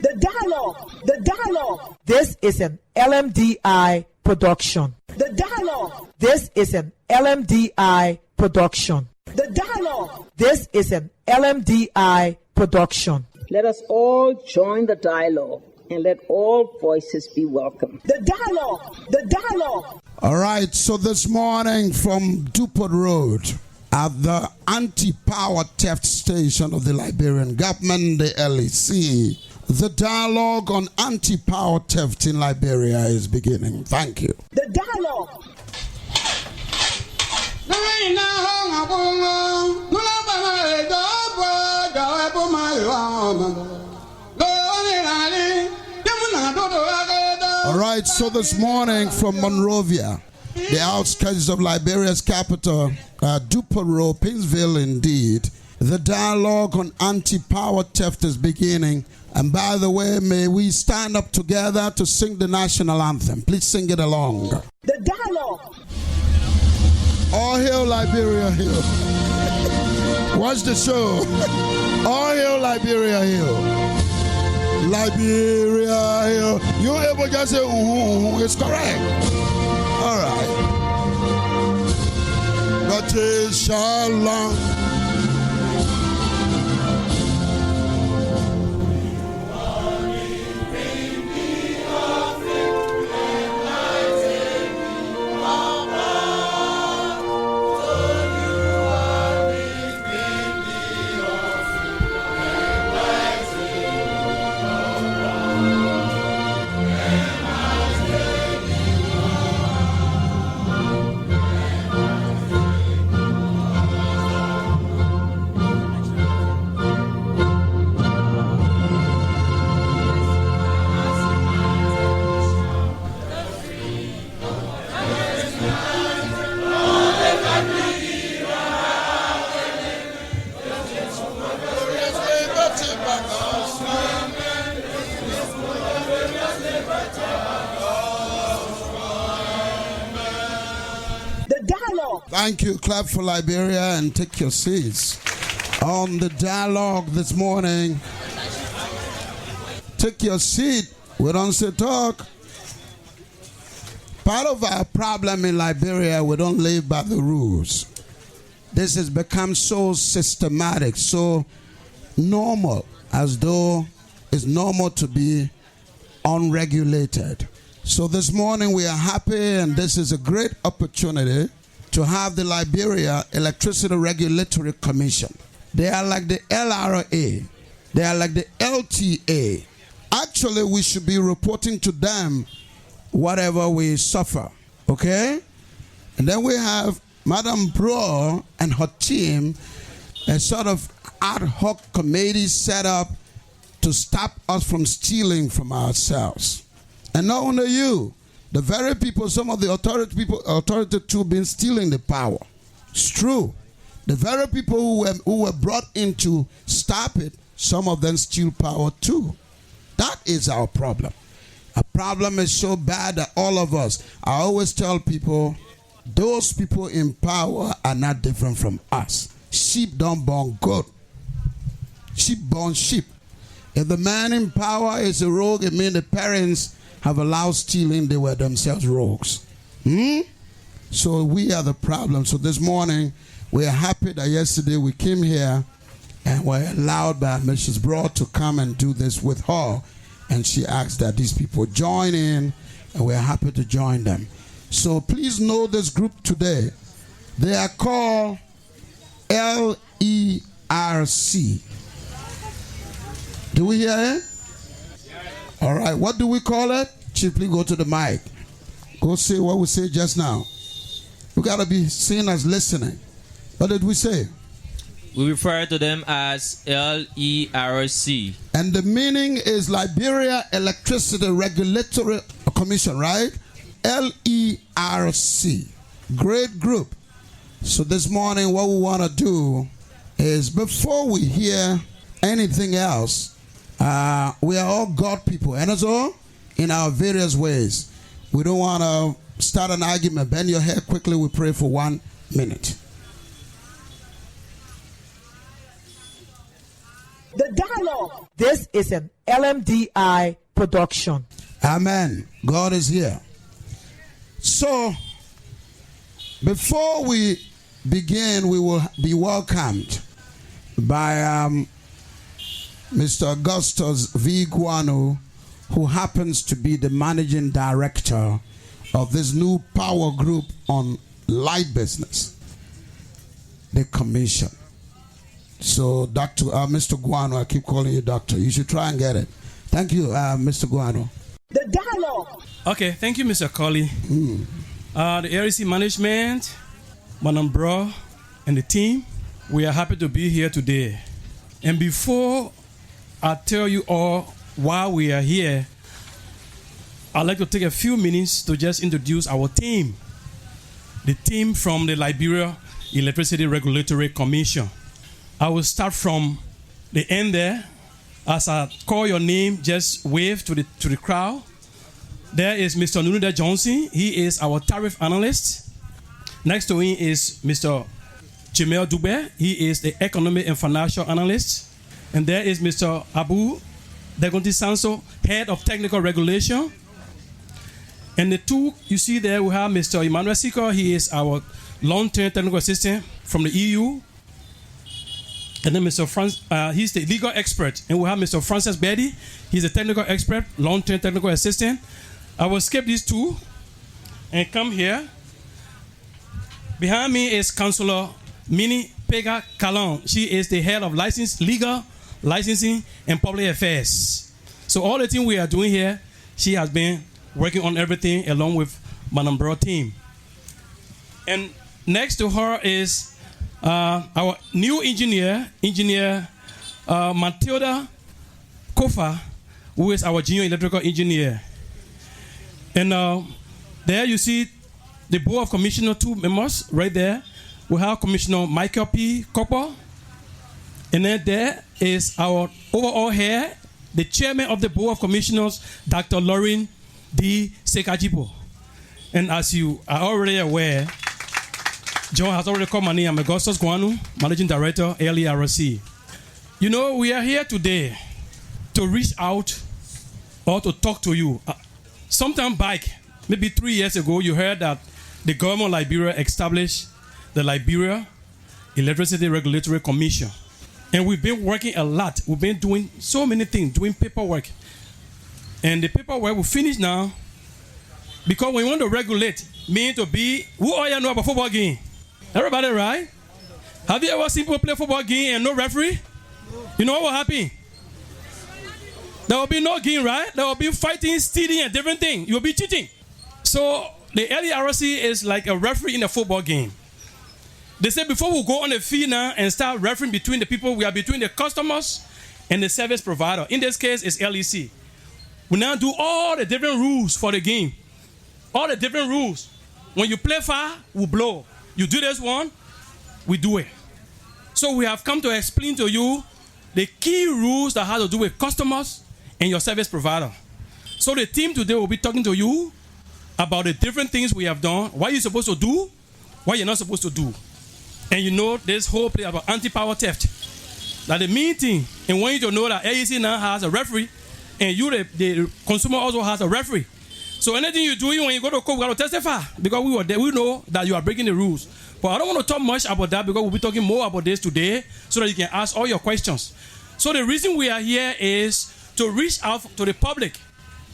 The dialogue. The dialogue. This is an LMDI production. The dialogue. This is an LMDI production. The dialogue. This is an LMDI production. Let us all join the dialogue and let all voices be welcome. The dialogue. The dialogue. All right, so this morning from DUPORT Road at the anti-power theft station of the Liberian government, the LEC, the dialogue on anti-power theft in Liberia is beginning. Thank you. The dialogue. All right, so this morning from Monrovia, the outskirts of Liberia's capital, DUPORT Road, Pinsville indeed, the dialogue on anti-power theft is beginning. And by the way, may we stand up together to sing the national anthem. Please sing it along. The dialogue. All hail Liberia, hail. Watch the show. All hail Liberia, hail. Liberia, hail. You able to just say, it's correct. All right. That is shalom. Thank you. Clap for Liberia and take your seats. On the dialogue this morning, take your seat. We don't say talk. Part of our problem in Liberia, we don't live by the rules. This has become so systematic, so normal, as though it's normal to be unregulated. So this morning we are happy, and this is a great opportunity to have the Liberia Electricity Regulatory Commission. They are like the LRA. They are like the LTA. Actually, we should be reporting to them whatever we suffer, okay? And then we have Madam BROH and her team, a sort of ad hoc committee set up to stop us from stealing from ourselves. And not only you, the very people, some of the authority too, been stealing the power. It's true. The very people who were brought in to stop it, some of them steal power too. That is our problem. Our problem is so bad that all of us, I always tell people, those people in power are not different from us. Sheep don't born goat. Sheep born sheep. If the man in power is a rogue, it means the parents have allowed stealing, they were themselves rogues. So we are the problem. So this morning, we are happy that yesterday we came here and were allowed by Mrs. BROH to come and do this with her. And she asked that these people join in, and we're happy to join them. So please know this group today. They are called LERC. Do we hear it? All right, what do we call it? Chiefly go to the mic. Go say what we said just now. We got to be seen as listening. What did we say? We refer to them as LERC. And the meaning is Liberia Electricity Regulatory Commission, right? LERC. Great group. So this morning what we want to do is, before we hear anything else, we are all God people, and so in our various ways. We don't want to start an argument. Bend your head quickly. We pray for 1 minute. The dialogue. This is an LMDI production. Amen. God is here. So, before we begin, we will be welcomed by Mr. Augustus V. Guano, who happens to be the managing director of this new power group on light business, the commission. So, Mr. Guano, I keep calling you doctor. You should try and get it. Thank you, Mr. Guano. The dialogue. Okay, thank you, Mr. Colley. The LEC management, Madam BROH, and the team, we are happy to be here today. And before I tell you all why we are here, I'd like to take a few minutes to just introduce our team. The team from the Liberia Electricity Regulatory Commission. I will start from the end there. As I call your name, just wave to the crowd. There is Mr. Nunuda Johnson. He is our tariff analyst. Next to him is Mr. Jamel Dube. He is the economic and financial analyst. And there is Mr. Abu Degonti Sanso, head of technical regulation. And the two you see there, we have Mr. Emmanuel Sikor. He is our long-term technical assistant from the EU. And then Mr. He's the legal expert. And we have Mr. Francis Betty. He's a technical expert, long-term technical assistant. I will skip these two and come here. Behind me is Councillor Minnie Pega Kalon. She is the head of legal, licensing, and public affairs. So all the things we are doing here, she has been working on everything along with Madam BROH team. And next to her is our new engineer Matilda Kofa, who is our junior electrical engineer. And there you see the Board of Commissioners, two members right there. We have Commissioner Michael P. Copper. And then there is our overall head, the chairman of the Board of Commissioners, Dr. Lauren D. Sekajipo. And as you are already aware, John has already called my name. I'm Augustus Guano, Managing Director, LERC. You know, we are here today to reach out or to talk to you. Sometime back, maybe 3 years ago, you heard that the government of Liberia established the Liberia Electricity Regulatory Commission. And we've been working a lot. We've been doing so many things, doing paperwork. And the paperwork will finish now because when we want to regulate, mean to be, who all you know about football game? Everybody, right? Have you ever seen people play football game and no referee? You know what will happen? There will be no game, right? There will be fighting, stealing, and different things. You will be cheating. So the LERC is like a referee in a football game. They say before we go on the field now and start refereeing between the people, we are between the customers and the service provider. In this case, it's LEC. We now do all the different rules for the game. All the different rules. When you play far, we blow. You do this one, we do it. So we have come to explain to you the key rules that have to do with customers and your service provider. So the team today will be talking to you about the different things we have done, what you're supposed to do, what you're not supposed to do. And you know this whole play about anti-power theft. That the main thing, and want you to know that AEC now has a referee, and you, the consumer, also has a referee. So anything you do, when you go to court, we got to testify because we were there. We know that you are breaking the rules. But I don't want to talk much about that because we'll be talking more about this today so that you can ask all your questions. So the reason we are here is to reach out to the public.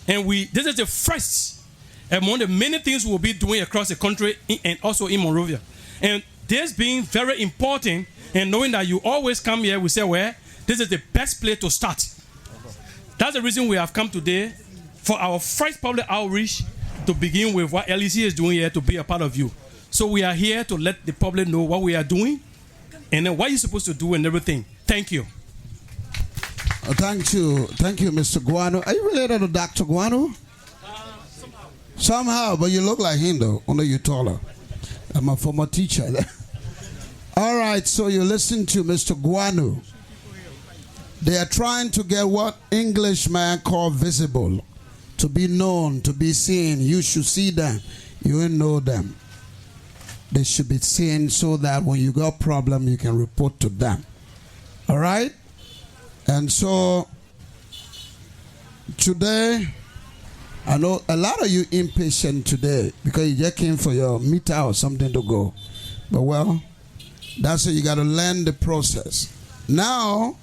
And this is the first among the many things we'll be doing across the country and also in Monrovia. And this being very important and knowing that you always come here, we say, well, this is the best place to start. That's the reason we have come today for our first public outreach to begin with what LEC is doing here to be a part of you. So we are here to let the public know what we are doing and then what you're supposed to do and everything. Thank you. Thank you, Mr. Guano. Are you related to Dr. Guano? Somehow, but you look like him though, only you're taller. I'm a former teacher. All right, so you listen to Mr. Guano. They are trying to get what Englishman call visible, to be known, to be seen. You should see them. You ain't know them. They should be seen so that when you got problem, you can report to them. All right? And so today, I know a lot of you impatient today because you just came for your meter or something to go. But well, that's it. You got to learn the process. Now,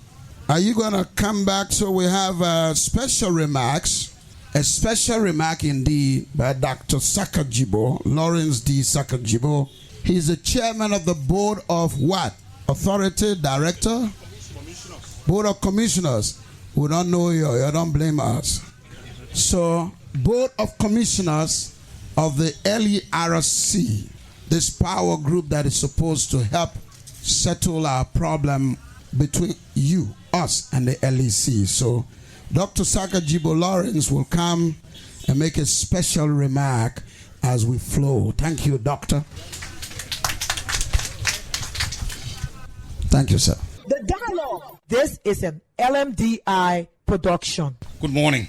are you going to come back? So we have special remarks. A special remark indeed by Dr. Sakajibo, Lawrence D. Sakajibo. He's the chairman of the board of what? Authority, director? Board of commissioners. We don't know you. You don't blame us. So, board of commissioners of the LERC, this power group that is supposed to help settle our problem between you, us, and the LEC. So, Dr. Sakajibo Lawrence will come and make a special remark as we flow. Thank you, Doctor. Thank you, sir. The dialogue. This is an LMDI production. Good morning.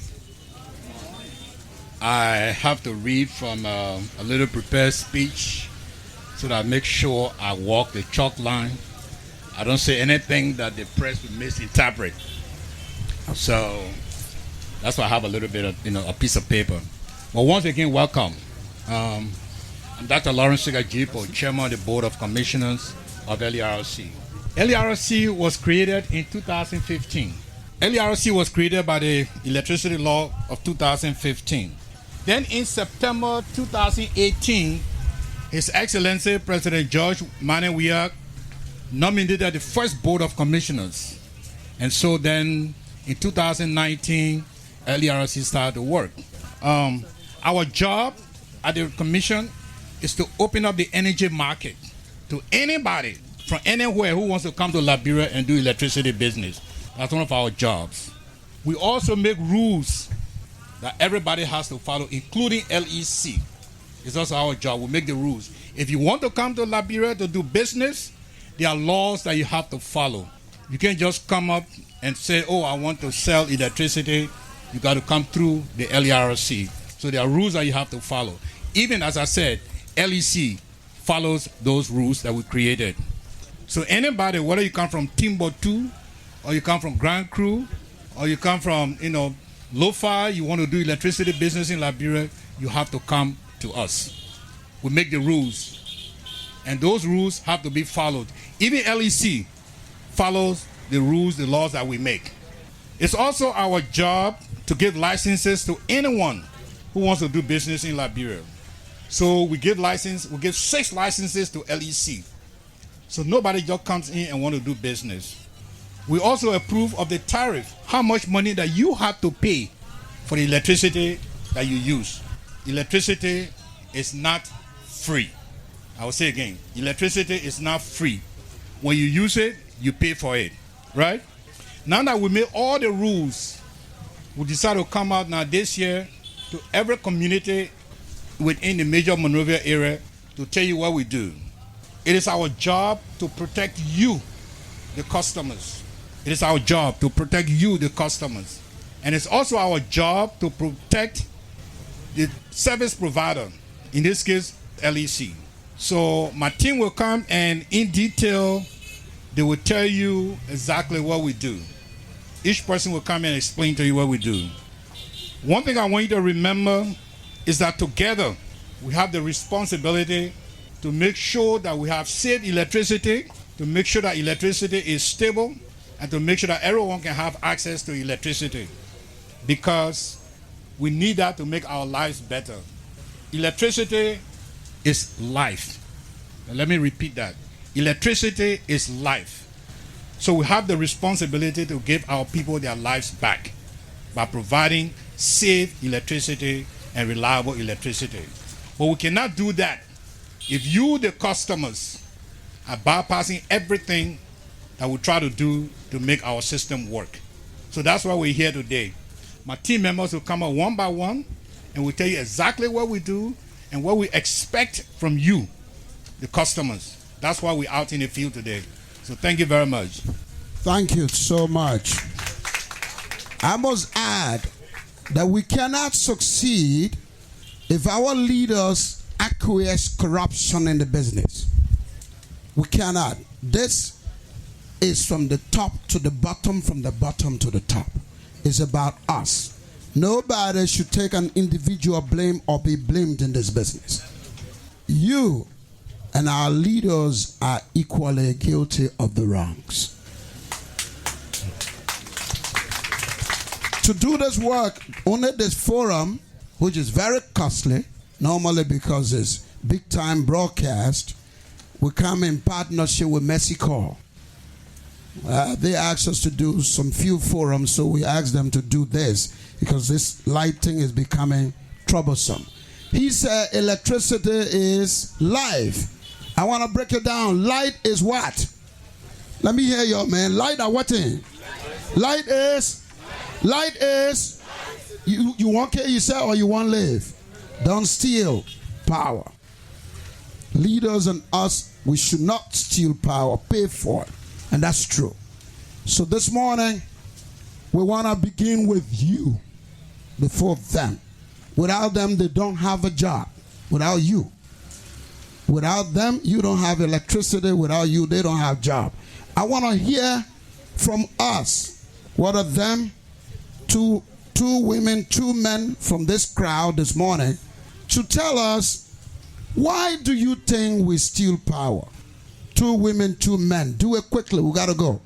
I have to read from a little prepared speech so that I make sure I walk the chalk line. I don't say anything that the press will misinterpret. So that's why I have a little bit of, a piece of paper. But once again, welcome. I'm Dr. Lawrence Sakajibo, Chairman of the Board of Commissioners of LERC. LERC was created in 2015. LERC was created by the Electricity Law of 2015. Then in September 2018, His Excellency President George Manenwiak nominated the first Board of Commissioners. And so then in 2019, LERC started to work. Our job at the Commission is to open up the energy market to anybody from anywhere who wants to come to Liberia and do electricity business. That's one of our jobs. We also make rules that everybody has to follow, including LEC. It's also our job. We make the rules. If you want to come to Liberia to do business, there are laws that you have to follow. You can't just come up and say, oh, I want to sell electricity. You got to come through the LERC. So there are rules that you have to follow. Even as I said, LEC follows those rules that we created. So anybody, whether you come from Timbuktu, or you come from Grand Cru, or you come from, Lofa, you want to do electricity business in Liberia, you have to come to us. We make the rules. And those rules have to be followed. Even LEC follows the rules, the laws that we make. It's also our job to give licenses to anyone who wants to do business in Liberia. So we give 6 licenses to LEC. So nobody just comes in and want to do business. We also approve of the tariff, how much money that you have to pay for the electricity that you use. Electricity is not free. I will say again, electricity is not free. When you use it, you pay for it, right? Now that we made all the rules, we decided to come out now this year to every community within the major Monrovia area to tell you what we do. It is our job to protect you, the customers. It is our job to protect you, the customers. And it's also our job to protect the service provider, in this case, LEC. So my team will come and in detail, they will tell you exactly what we do. Each person will come and explain to you what we do. One thing I want you to remember is that together we have the responsibility to make sure that we have safe electricity, to make sure that electricity is stable, and to make sure that everyone can have access to electricity. Because we need that to make our lives better. Electricity is life. Now, let me repeat that. Electricity is life. So we have the responsibility to give our people their lives back by providing safe electricity and reliable electricity. But we cannot do that if you, the customers, are bypassing everything that we try to do to make our system work. So that's why we're here today. My team members will come up one by one and we'll tell you exactly what we do and what we expect from you, the customers. That's why we're out in the field today. So thank you very much. Thank you so much. I must add that we cannot succeed if our leaders acquiesce corruption in the business. We cannot. This is from the top to the bottom, from the bottom to the top. It's about us Nobody should take an individual blame or be blamed in this business. You and our leaders are equally guilty of the wrongs. To do this work, only this forum, which is very costly, normally because it's big time broadcast, we come in partnership with Mexico. They asked us to do some few forums, so we asked them to do this because this lighting is becoming troublesome. He said electricity is life. I want to break it down. Light is what? Let me hear you, man. Light are what in? Light is? You want to kill yourself or you want to live? Don't steal power. Leaders and us, we should not steal power, pay for it. And that's true. So this morning, we want to begin with you before them. Without them, they don't have a job. Without you. Without them, you don't have electricity. Without you, they don't have job. I want to hear from us. What are them? Two women, 2 men from this crowd this morning to tell us, why do you think we steal power? 2 women, 2 men. Do it quickly. We got to go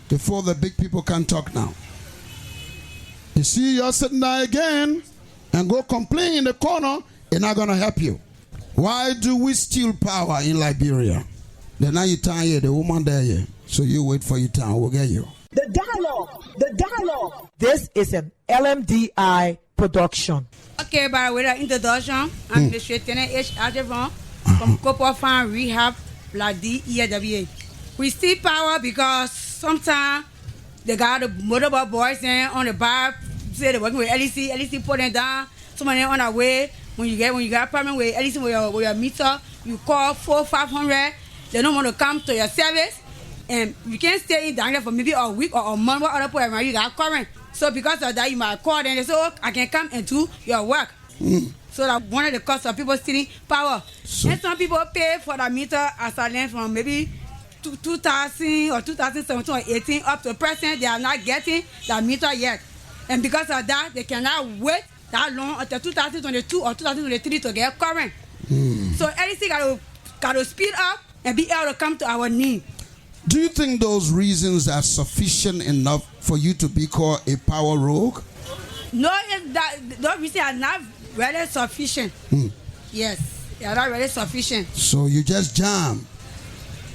before the big people can talk now. You see, you're sitting there again and go complain in the corner. It's not going to help you. Why do we steal power in Liberia? Then now you turn here, the woman there here. So you wait for your turn. We'll get you. The dialogue. This is an LMDI production. Okay, by way of introduction, I'm the Lieutenant H. Advon from Copper Farm Rehab, Bladi, EFFECTVE. We steal power because sometimes they got the motorbike boys on the bar, say they're working with LEC put them down. Somebody on our way, when you got a problem with LEC with your meter, you call 400-500, they don't want to come to your service. And you can't stay in down there for maybe a week or a month, what other point around you got current. So because of that, you might call them and they say, oh, I can come and do your work. So that one of the costs of people stealing power. So, and some people pay for the meter as I learned from maybe 2000 or 2017 or 18 up to present, they are not getting the meter yet. And because of that, they cannot wait that long until 2022 or 2023 to get current. So everything got to speed up and be able to come to our need. Do you think those reasons are sufficient enough for you to be called a power rogue? No, those reasons are not really sufficient. Yes, they are not really sufficient. So you just jam.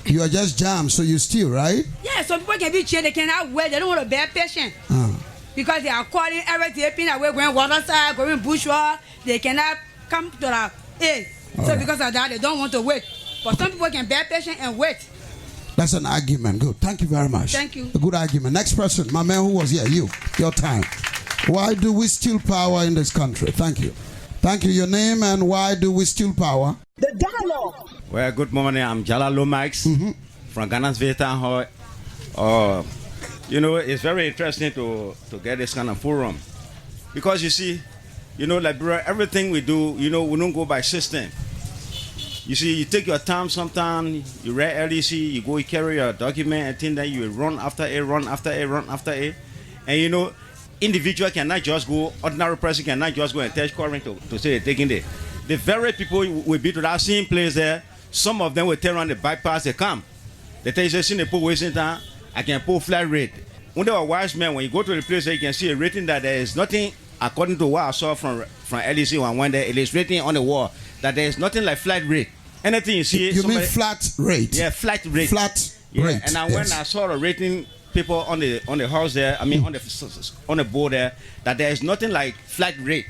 You are just jammed, so you steal, right? Yeah, some people can be chained, they cannot wait, they don't want to bear patient. Because they are calling everything away, going water side, going bushwalk, they cannot come to the aid. So because of that, they don't want to wait. But some people can bear patient and wait. That's an argument. Good. Thank you very much. Thank you. A good argument. Next person, my man who was here, you. Your time. Why do we steal power in this country? Thank you. Thank you. Your name and why do we steal power? The dialogue. Well, good morning. I'm Jala Lomax from Ghana's Vietnam Hall. You know, it's very interesting to get this kind of forum. Because you see, you know, Liberia, everything we do, you know, we don't go by system. You see, you take your time sometimes, you read LEC, you go, you carry your document and think that you run after A. And you know, individual cannot just go, ordinary person cannot just go and touch current to say they're taking it. The very people will be to that same place there, some of them will turn around the bypass, they come. They tell you, see, they put wasting time, I can put flat rate. When they were wise men, when you go to the place, you can see a rating that there is nothing, according to what I saw from LEC when I went there, it is written on the wall that there is nothing like flat rate. Anything you see, you mean flat rate? Yeah, flat rate. Flat rate. And when I saw the rating people on the house there, I mean on the board there, that there is nothing like flat rate.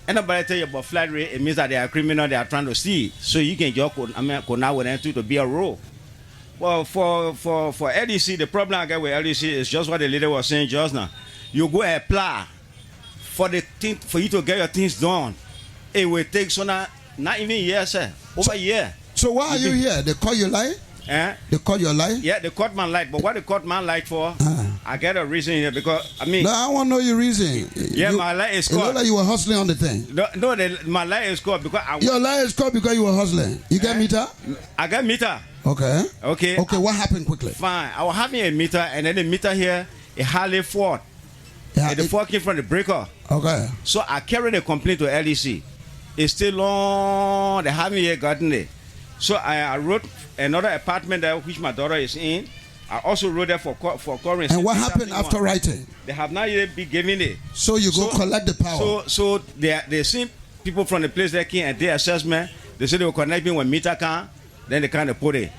Anybody tell you about flat rate, it means that they are criminal, they are trying to steal. So you can just go now with them to be a rule. Well, for LEC, the problem I get with LEC is just what the leader was saying just now. You go and apply for you to get your things done. It will take not even a year, sir. Over a year. So why are you here? They call you lie? They call you a lie? Yeah, they caught man light. But what they caught man light for, I get a reason here because, I mean... No, I want to know your reason. Yeah, my light is caught. It looked like you were hustling on the thing. No, my light is caught because... Your light is caught because you were hustling. You get meter? I got meter. Okay. Okay, what happened quickly? Fine. I was having a meter and then the meter here, it hardly fought. and the fault came from the breaker. Okay. So I carried a complaint to LEC. It's still long. They haven't yet gotten it. So I wrote another apartment there, which my daughter is in. I also wrote there for currency. And what happened after writing? They have not yet been given it. So you go collect the power. So they see people from the place that came and did assessment. They said they will connect me with meter can. Then they kind of put it.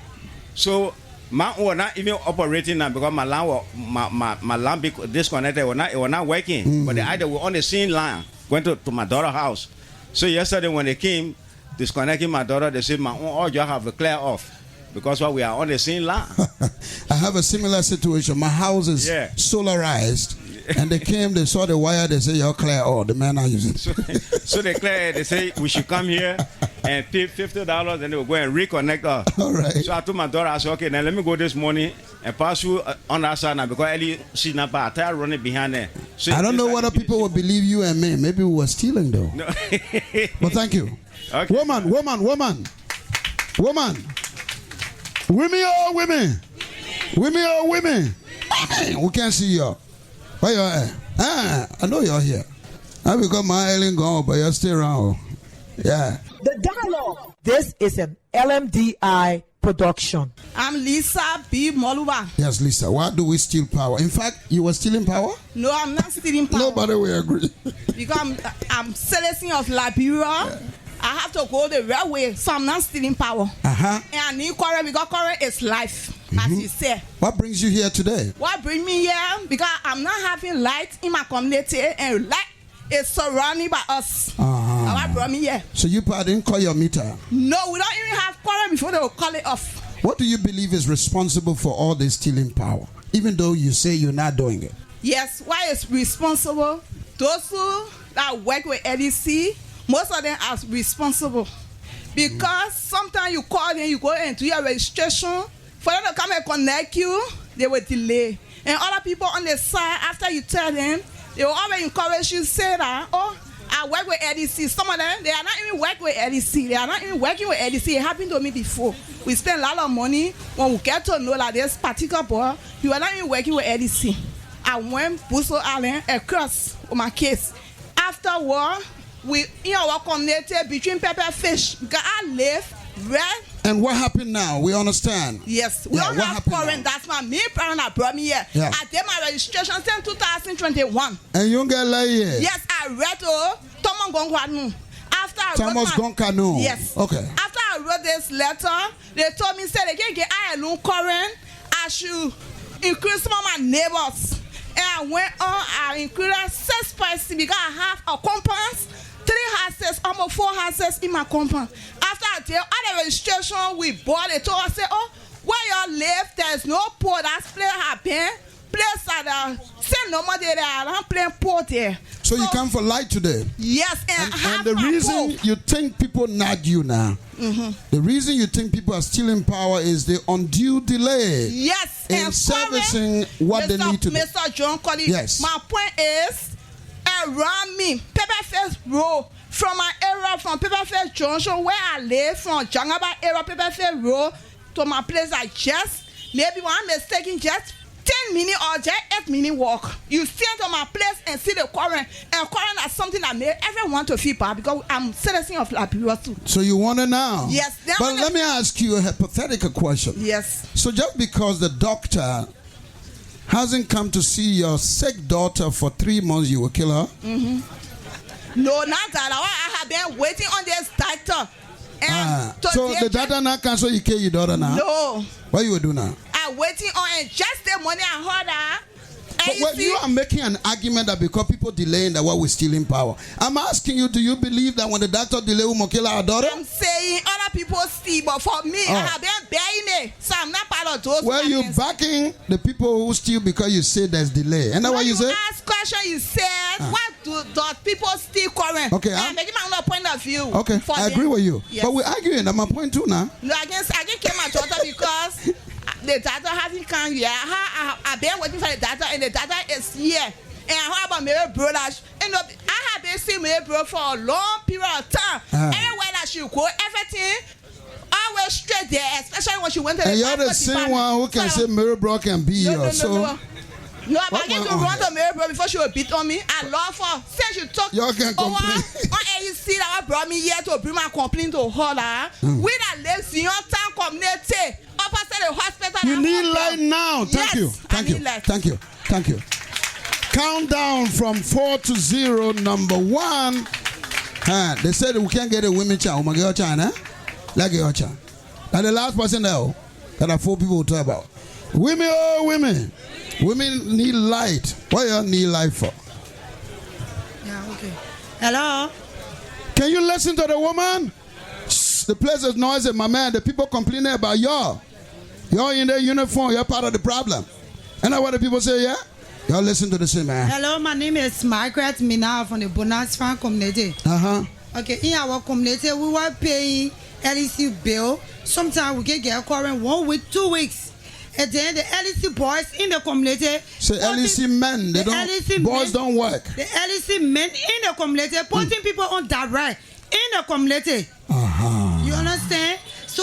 So my own was not even operating now because my line was my line disconnected. It was not working. But the either were on the same line going to my daughter's house. So yesterday when they came disconnecting my daughter, they said my own audio have to clear off. Because we are on the same line. I have a similar situation. My house is solarized. And they came, they saw the wire, they say, you're clear. Oh, the man are using. So they clear, they say, we should come here and pay $50 and they will go and reconnect us. All right. So I told my daughter, I said, okay, now let me go this morning and pass through on that side now because she's not bad. I tell her running behind there. So I don't know whether people will believe you and me. Maybe we were stealing though. No. But thank you. Okay. Woman. Women or women? Women or women? We can't see you. Where you at? I know you're here. I become my alien gone, but you're still around. Yeah. The dialogue. This is an LMDI production. I'm Lisa B. Moluba. Yes, Lisa. Why do we steal power? In fact, you were stealing power? No, I'm not stealing power. Nobody will agree. Because I'm citizen of Liberia. Yeah. I have to go the right way, so I'm not stealing power. And I need current because current is life, as you say. What brings you here today? What brings me here? Because I'm not having light in my community, and light is surrounded by us. What brought me here? So you didn't call your meter? No, we don't even have current before they will call it off. What do you believe is responsible for all this stealing power, even though you say you're not doing it? Yes, why is responsible? Those who that work with LEC, most of them are responsible because sometimes you call them, you go into your registration for them to come and connect you, they will delay. And other people on the side, after you tell them, they will always encourage you, say that, oh, I work with LEC. Some of them, they are not even working with LEC. They are not even working with LEC. It happened to me before. We spend a lot of money when we get to know that this particular boy, you are not even working with LEC. I went Busso Island across with my case. Afterward, we in our community between pepper fish, because I live red. And what happened now? We understand. Yes, we don't have current. That's my main parent that brought me here. Yeah. I did my registration since 2021. And you get like here? Yes, I read Thomas Gongwanu. After I Thomas Gongwanu. Yes. Okay. After I wrote this letter, they told me say they can't get I alone current. I should increase some of my neighbors. And I went on. I included 6 persons because I have a compound. 3 houses, almost 4 houses in my compound. After I did all the registration, we bought it. Told us, say, oh, where y'all live, there's no port. That's place happen. Place that say no more there. I don't play port there. So you come for light today? Yes, and the reason you think people nag you now, the reason you think people are stealing power is the undue delay. Yes, in servicing what they need to do. Mr. John Colley, yes. My point is, around me, Pepperface Road, from my area, from Pepperface Junction, where I live, from Jangaba area, Pepperface Road, to my place, I just, maybe one mistaken, just 10 minutes or just 8 minute walk. You stand to my place and see the current, and current is something that made everyone to feel bad because I'm citizen of Liberia too. So you want to know? Yes. But let me ask you a hypothetical question. Yes. So just because the doctor hasn't come to see your sick daughter for 3 months, you will kill her? No, not that. I have been waiting on this doctor. So the doctor not cancel, you kill your daughter now? No. What you will do now? I'm waiting on and just the money I heard her. But you are making an argument that because people delaying that what we're stealing power. I'm asking you, do you believe that when the doctor delay we will kill our daughter? I'm saying other people steal, but for me, I have been bearing it. So I'm not part of those. Well, you backing the people who steal because you say there's delay. And that's what you say? Ask question, you said, what do people steal current? Okay. I'm making my own point of view. Okay, I agree with you. Yes. But we're arguing. That's my point too now. No, I just came my daughter because the data hasn't come yet. I've been waiting for the data, and the data is here. And how about my brother? You know, I have been seeing my brother for a long period of time. Everywhere that she go, everything always straight there, especially when she went to the and you're the same one who can say Mary Brock can be here. No, I'm going to run to Mary Bro before she will beat on me. I love her. Say she talk Y'all can over complain. on AEC that brought me here to bring my complaint to her. We that live in your town community opposite the hospital. You need light now. Thank you. Thank you. Thank you. Thank you. Countdown from 4 to 0. Number 1. They said we can't get a women child. We get China. Like your child. And the last person there, that are 4 people to talk about. Women, oh women. Women need light. What you need light for? Yeah, okay. Hello? Can you listen to the woman? Shh, the place is noisy, my man. The people complaining about y'all. Y'all in their uniform. You're part of the problem. And that's what the people say, yeah? Y'all listen to the same man. Hello, my name is Margaret Mina from the Bonus Farm community. Okay, in our community, we were paying LEC bill. Sometimes we can get current 1 week, 2 weeks. And then the LEC boys in the community. So LEC men, they don't, boys don't work. The LEC men in the community putting people on direct in the community. You understand? So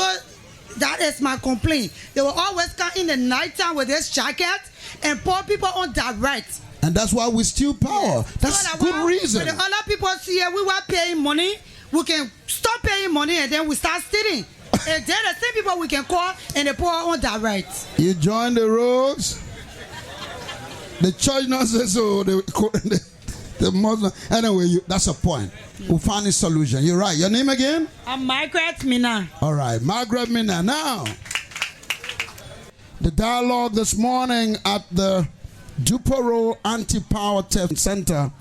that is my complaint. They will always come in the nighttime with this jacket and put people on direct. And that's why we steal power. That's so good reason. When the other people see here, we were paying money. We can stop paying money and then we start stealing. And then the same people we can call and they put on direct. You join the roads. The church not says so. The Muslim. Anyway, that's a point. We'll find a solution. You're right. Your name again? I'm Margaret Mina. All right. Margaret Mina. Now, the dialogue this morning at the DUPORT Anti-Power Theft Center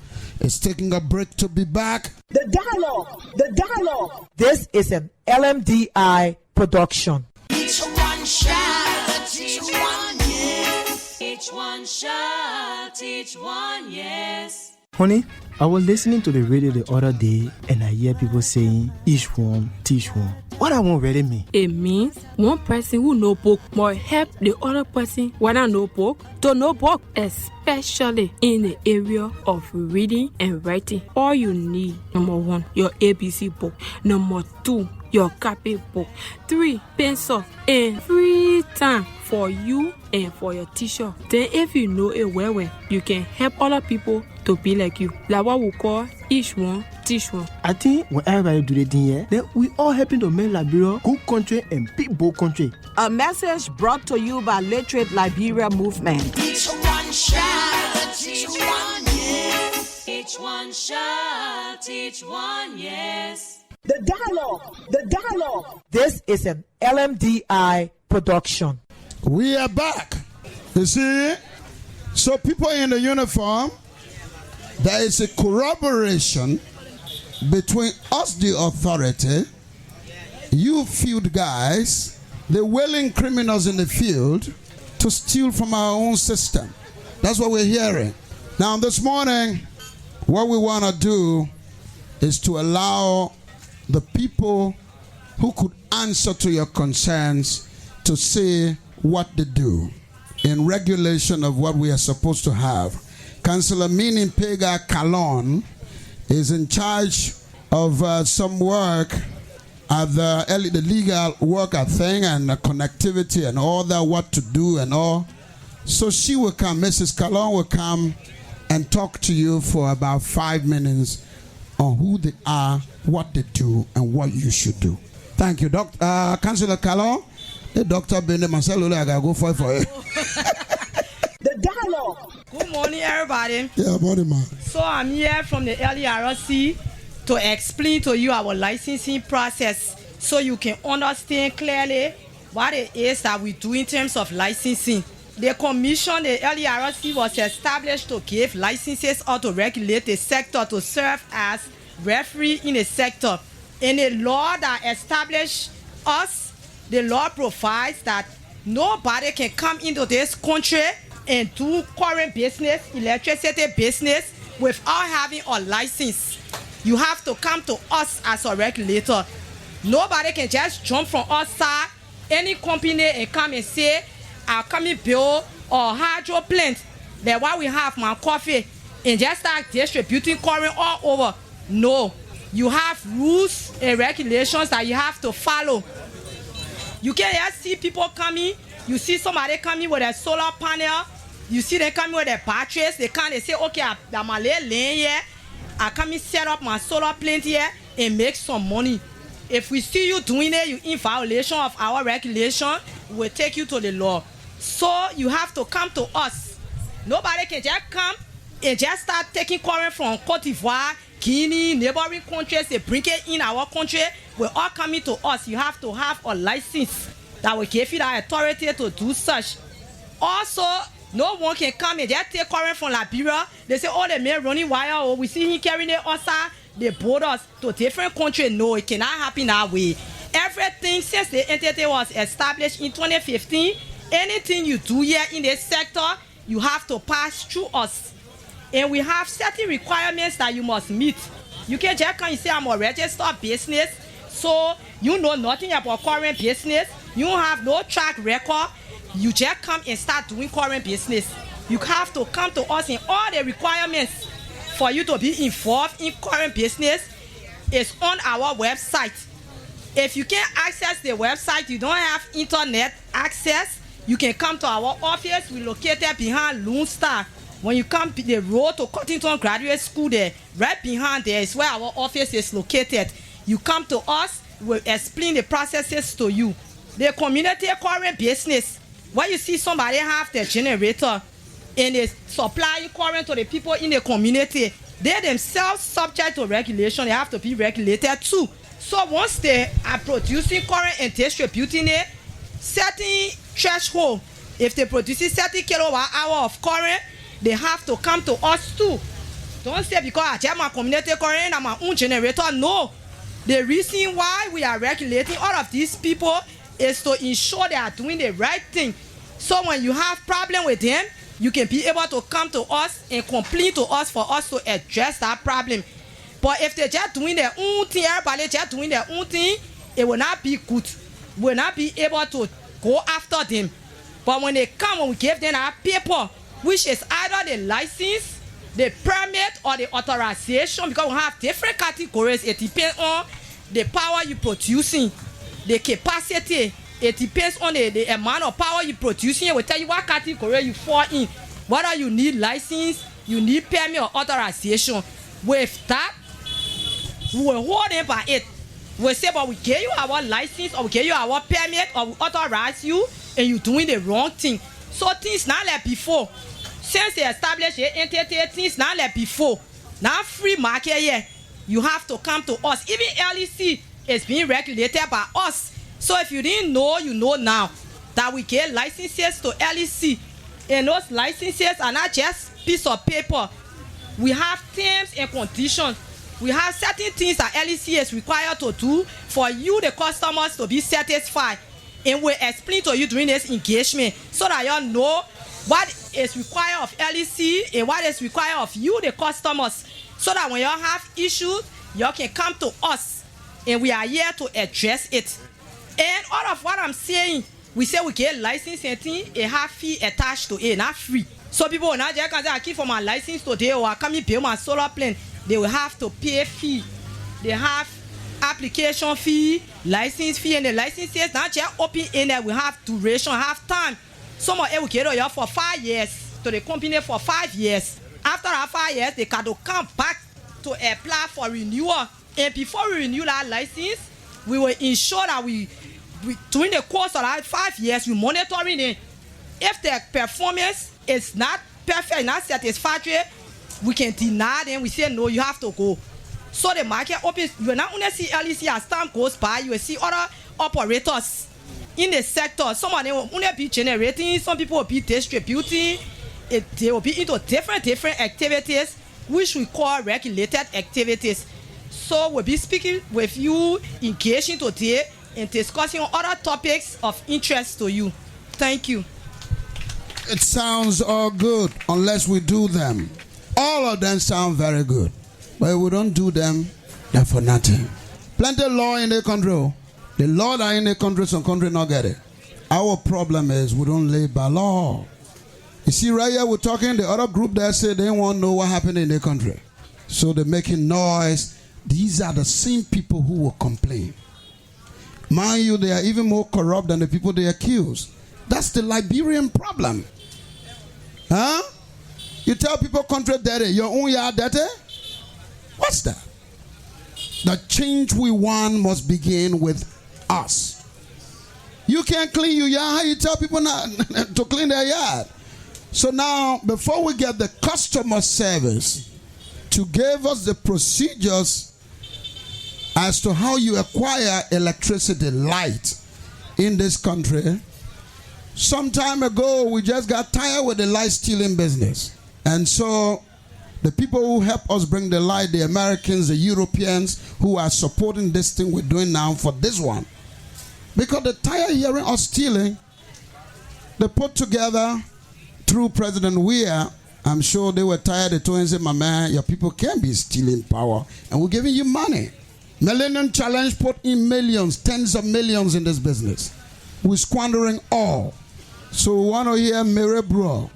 is taking a break to be back. The dialogue. The dialogue. This is an LMDI production. Each one shout, each one yes. Each one shout, each one yes. Honey, I was listening to the radio the other day and I hear people saying each one teach one. What that one really mean? It means one person who know book might help the other person whether know book to know book, especially in the area of reading and writing. All you need, number 1, your ABC book. Number 2, your copy book. 3, pencil and free time for you and for your teacher. Then if you know it well, you can help other people to be like you. Like what we call each one teach one. I think when everybody do the thing here, then we all helping to make Liberia good country and big bold country. A message brought to you by Literate Liberia Movement. Each one shout, each one yes. Each one shout, each one yes. The dialogue. The dialogue. This is an LMDI production. We are back. You see? So people in the uniform, there is a corroboration between us, the authority, you field guys, the willing criminals in the field, to steal from our own system. That's what we're hearing. Now this morning, what we want to do is to allow the people who could answer to your concerns to say what they do in regulation of what we are supposed to have. Councillor Mini Pega Kalon is in charge of some work at the legal work, I think, and the connectivity and all that, what to do and all. So she will come, Mrs. Kalon will come and talk to you for about 5 minutes on who they are, what they do, and what you should do. Thank you, Councillor Kalon. The doctor Bende Marcelo, I gotta go for it. The dialogue. Good morning, everybody. Yeah, morning, man. So I'm here from the LERC to explain to you our licensing process so you can understand clearly what it is that we do in terms of licensing. The commission, the LERC, was established to give licenses or to regulate the sector to serve as referee in the sector. And the law that established us, the law provides that nobody can come into this country and do current business, electricity business, without having a license. You have to come to us as a regulator. Nobody can just jump from outside any company and come and say, I'll come and build a hydro plant. That's why we have my coffee and just start distributing current all over. No, you have rules and regulations that you have to follow. You can't just see people coming. You see somebody coming with a solar panel You see they come with their batteries, they come, they say, okay, I'm a lane here, I come and set up my solar plant here and make some money. If we see you doing it, you in violation of our regulation, we'll take you to the law. So you have to come to us. Nobody can just come and just start taking current from Cote d'Ivoire, Guinea, neighboring countries, they bring it in our country. We're all coming to us. You have to have a license that will give you the authority to do such. Also, no one can come and just take current from Liberia. They say, oh, the man running wire, oh, we see him carrying it outside. They brought us to different countries. No, it cannot happen that way. Everything since the entity was established in 2015, anything you do here in this sector, you have to pass through us. And we have certain requirements that you must meet. You can't just come and say, I'm a registered business, so you know nothing about current business. You don't have no track record. You just come and start doing current business. You have to come to us in all the requirements for you to be involved in current business is on our website. If you can't access the website, you don't have internet access, you can come to our office. We're located behind Lone Star. When you come the road to Cottington Graduate School there, right behind there is where our office is located. You come to us, we'll explain the processes to you. The community current business, when you see somebody have the generator and they supply current to the people in the community, they themselves subject to regulation, they have to be regulated too. So once they are producing current and distributing it, certain threshold, if they produce 30 kilowatt hour of current, they have to come to us too. Don't say because I have my community current and my own generator. No. The reason why we are regulating all of these people is to ensure they are doing the right thing. So when you have problem with them, you can be able to come to us and complain to us for us to address that problem. But if they're just doing their own thing, everybody just doing their own thing, it will not be good. We will not be able to go after them. But when they come, when we give them our paper, which is either the license, the permit, or the authorization, because we have different categories. It depends on the power you're producing, the capacity. It depends on the amount of power you're producing. It will tell you what category you fall in. Whether you need license, you need permit or authorization. With that, we will hold them by it. We'll say, but we give you our license, or we give you our permit, or we authorize you, and you're doing the wrong thing. So things not like before. Since they established the entity, things not like before. Now free market here, you have to come to us. Even LEC is being regulated by us. So if you didn't know, you know now that we get licenses to LEC. And those licenses are not just piece of paper. We have terms and conditions. We have certain things that LEC is required to do for you, the customers, to be satisfied. And we'll explain to you during this engagement so that y'all know what is required of LEC and what is required of you, the customers. So that when y'all have issues, y'all can come to us and we are here to address it. And all of what I'm saying, we say we get license and thing, a half fee attached to it, not free. So people will not just say, I keep for my license today or I come and pay my solar plan. They will have to pay fee. They have application fee, license fee, and the licenses not just open in there. We have duration, have time. Some of it will get here for 5 years to the company for 5 years. After that 5 years, they can come back to apply for renewal. And before we renew that license, we will ensure that we during the course of that 5 years, we monitoring it. If the performance is not perfect, not satisfactory, we can deny them. We say no, you have to go. So the market opens. You will not only see LEC as time goes by, you will see other operators in the sector. Some of them will only be generating, some people will be distributing. They will be into different activities, which we call regulated activities. So we'll be speaking with you, engaging today, and discussing other topics of interest to you. Thank you. It sounds all good unless we do them. All of them sound very good. But if we don't do them, they're for nothing. Plenty of law in the country. The law that in the country, some country not get it. Our problem is we don't live by law. You see, right here we're talking, the other group that said they want to know what happened in the country. So they're making noise. These are the same people who will complain. Mind you, they are even more corrupt than the people they accuse. That's the Liberian problem. Huh? You tell people country dirty, your own yard dirty? What's that? The change we want must begin with us. You can't clean your yard. How you tell people not to clean their yard? So now, before we get the customer service to give us the procedures as to how you acquire electricity, light in this country, some time ago we just got tired with the light stealing business. And so the people who help us bring the light, the Americans, the Europeans, who are supporting this thing we're doing now for this one, because they're tired of hearing us stealing, they put together through President Weir. I'm sure they were tired. They told him, say, my man, your people can't be stealing power, and we're giving you money. Millennium Challenge put in millions, tens of millions in this business. We're squandering all. So we want to hear Mary BROH.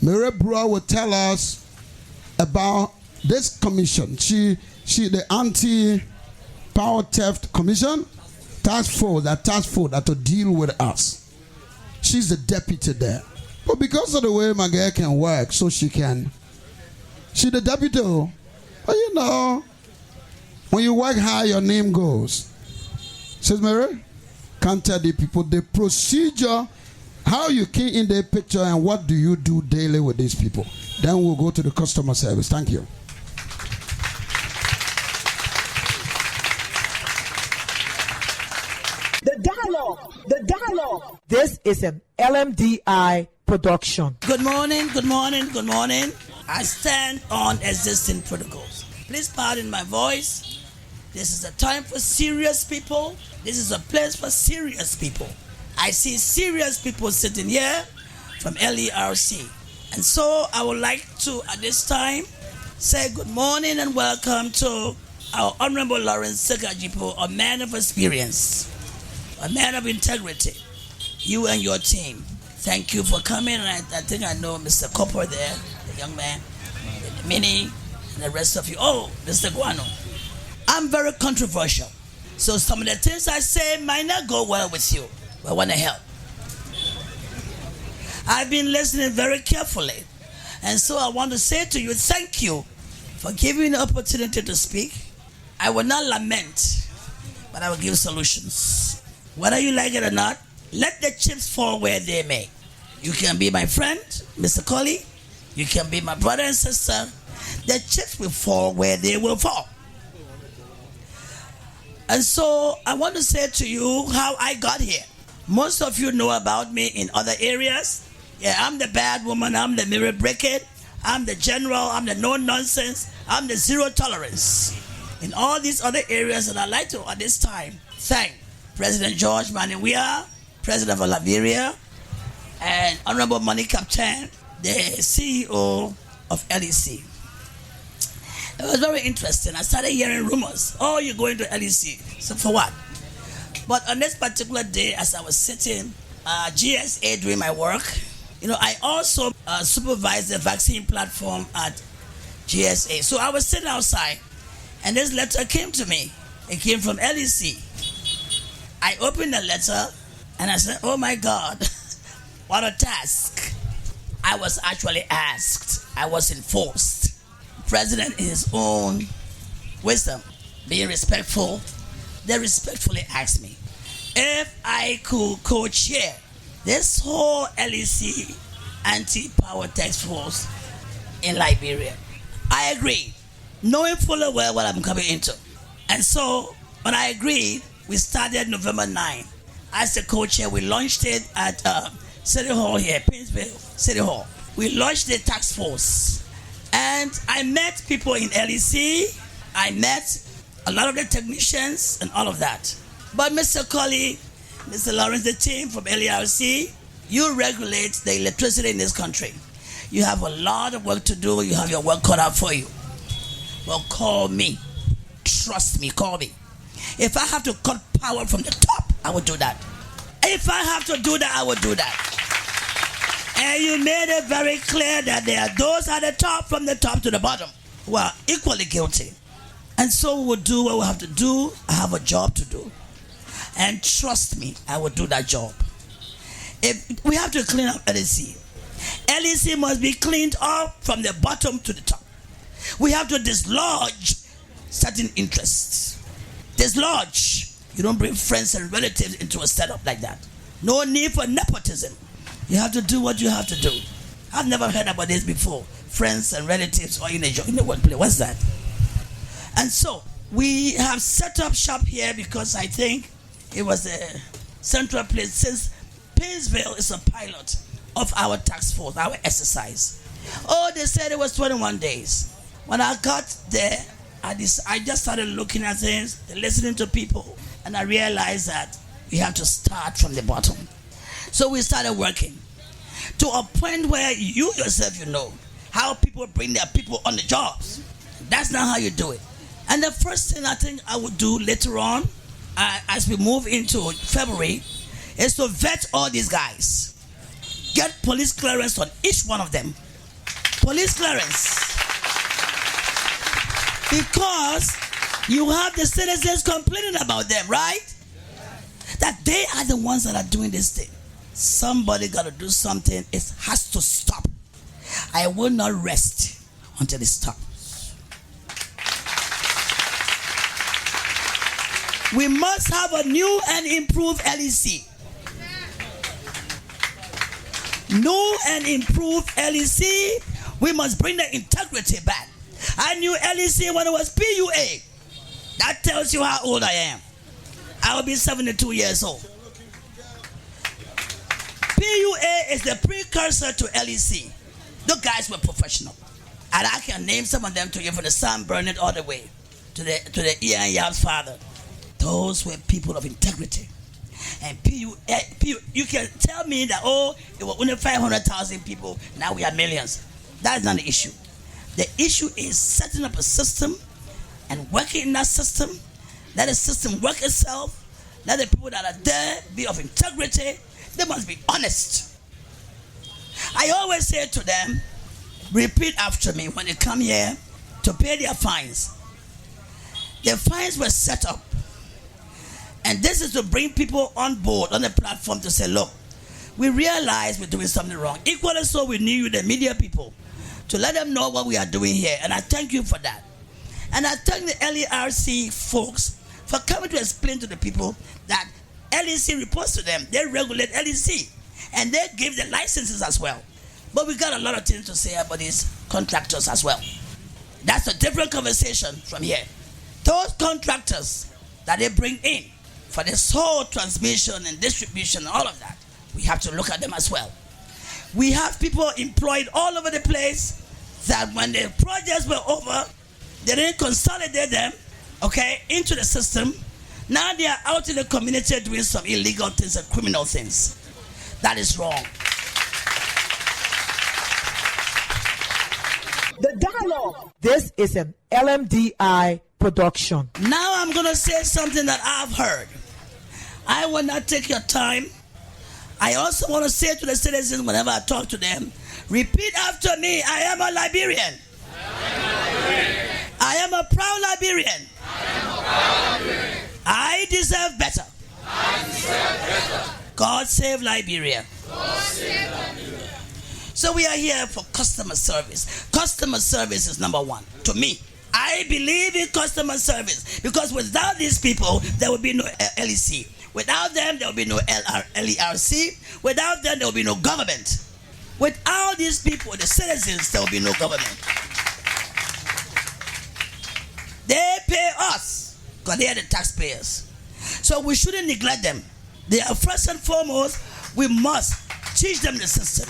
Mary BROH will tell us about this commission. She the Anti-Power Theft Commission, task force that to deal with us. She's the deputy there. But because of the way my girl can work, so she's the deputy. But you know, when you work hard, your name goes. Says Mary, can't tell the people the procedure, how you key in the picture, and what do you do daily with these people. Then we'll go to the customer service. Thank you. The dialogue. This is an LMDI production. Good morning, good morning, good morning. I stand on existing protocols. Please pardon my voice. This is a time for serious people. This is a place for serious people. I see serious people sitting here from LERC. And so I would like to, at this time, say good morning and welcome to our Honorable Lawrence Sekajipo, a man of experience, a man of integrity. You and your team, thank you for coming. And I think I know Mr. Copper there, the young man, the Minnie, and the rest of you. Oh, Mr. Guano. I'm very controversial. So some of the things I say might not go well with you, but I want to help. I've been listening very carefully. And so I want to say to you, thank you for giving me the opportunity to speak. I will not lament, but I will give solutions. Whether you like it or not, let the chips fall where they may. You can be my friend, Mr. Colley. You can be my brother and sister. The chips will fall where they will fall. And so I want to say to you how I got here. Most of you know about me in other areas. Yeah, I'm the bad woman. I'm the mirror brickhead. I'm the general. I'm the no nonsense. I'm the zero tolerance. In all these other areas, and I'd like to at this time thank President George Maniwea, President of Liberia, and Honorable Money Captain, the CEO of LEC. It was very interesting. I started hearing rumors. Oh, you're going to LEC. So for what? But on this particular day, as I was sitting, GSA doing my work, you know, I also supervise the vaccine platform at GSA. So I was sitting outside, and this letter came to me. It came from LEC. I opened the letter, and I said, oh my God, what a task. I was actually asked. I was enforced. President, in his own wisdom, being respectful, they respectfully asked me if I could co-chair this whole LEC anti-power task force in Liberia. I agreed, knowing fully well what I'm coming into. And so, when I agreed, we started November 9. As the co-chair, we launched it at City Hall here, Painesville City Hall. We launched the task force. And I met people in LEC. I met a lot of the technicians and all of that. But Mr. Colley, Mr. Lawrence, the team from LERC, you regulate the electricity in this country. You have a lot of work to do. You have your work cut out for you. Well, call me. Trust me, call me. If I have to cut power from the top, I will do that. If I have to do that, I will do that. And you made it very clear that there are those at the top, from the top to the bottom, who are equally guilty. And so we'll do what we have to do. I have a job to do. And trust me, I will do that job. If we have to clean up LEC, LEC must be cleaned up from the bottom to the top. We have to dislodge certain interests. Dislodge. You don't bring friends and relatives into a setup like that. No need for nepotism. You have to do what you have to do. I've never heard about this before. Friends and relatives or in the workplace. What's that? And so we have set up shop here because I think it was a central place since Painesville is a pilot of our task force, our exercise. Oh, they said it was 21 days. When I got there, I just started looking at things, listening to people, and I realized that we have to start from the bottom. So we started working to a point where you yourself, you know, how people bring their people on the jobs. That's not how you do it. And the first thing I think I would do later on, as we move into February, is to vet all these guys. Get police clearance on each one of them. Police clearance. Because you have the citizens complaining about them, right? That they are the ones that are doing this thing. Somebody got to do something. It has to stop. I will not rest until it stops. We must have a new and improved LEC. New and improved LEC. We must bring the integrity back. I knew LEC when it was PUA. That tells you how old I am. I will be 72 years old. PUA is the precursor to LEC. The guys were professional. And I can name some of them to you, from the Sam Burnett all the way to the Ian Yab's father. Those were people of integrity. And PUA, you can tell me that, oh, it was only 500,000 people, now we are millions. That's not the issue. The issue is setting up a system and working in that system. Let the system work itself. Let the people that are there be of integrity. They must be honest. I always say to them, repeat after me when they come here to pay their fines. The fines were set up. And this is to bring people on board, on the platform, to say, look, we realize we're doing something wrong. Equally so, we need you, the media people, to let them know what we are doing here. And I thank you for that. And I thank the LERC folks for coming to explain to the people that LEC reports to them. They regulate LEC. And they give the licenses as well. But we got a lot of things to say about these contractors as well. That's a different conversation from here. Those contractors that they bring in for this whole transmission and distribution and all of that, we have to look at them as well. We have people employed all over the place that when the projects were over, they didn't consolidate them, okay, into the system. Now they are out in the community doing some illegal things and criminal things. That is wrong. The dialogue. This is an LMDI production. Now I'm going to say something that I've heard. I will not take your time. I also want to say to the citizens whenever I talk to them, repeat after me, I am a Liberian. I am a proud Liberian. I deserve better. God save Liberia. So we are here for customer service. Customer service is number one to me. I believe in customer service because without these people, there will be no LEC. Without them, there will be no LERC. Without them, there will be no government. Without these people, the citizens, there will be no government. They pay us because they are the taxpayers. So we shouldn't neglect them. They are first and foremost, we must teach them the system.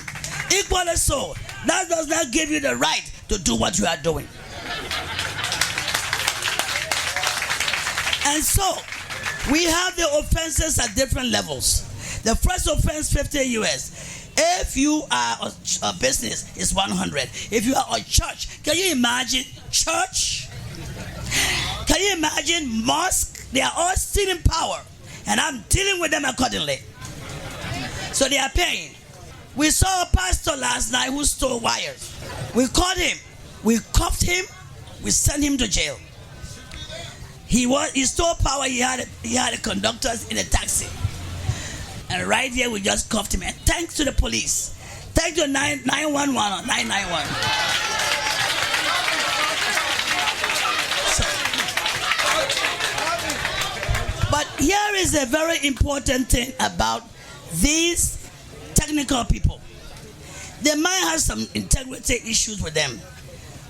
Equally so, that does not give you the right to do what you are doing. And so, we have the offenses at different levels. The first offense, 50 US. If you are a business, it's 100. If you are a church, can you imagine church? Can you imagine mosque? They are all stealing power. And I'm dealing with them accordingly. So they are paying. We saw a pastor last night who stole wires. We caught him. We cuffed him. We sent him to jail. He stole power. He had the conductors in a taxi. And right here we just cuffed him. And thanks to the police, Take to 911 or 991. But here is a very important thing about these technical people. They might have some integrity issues with them,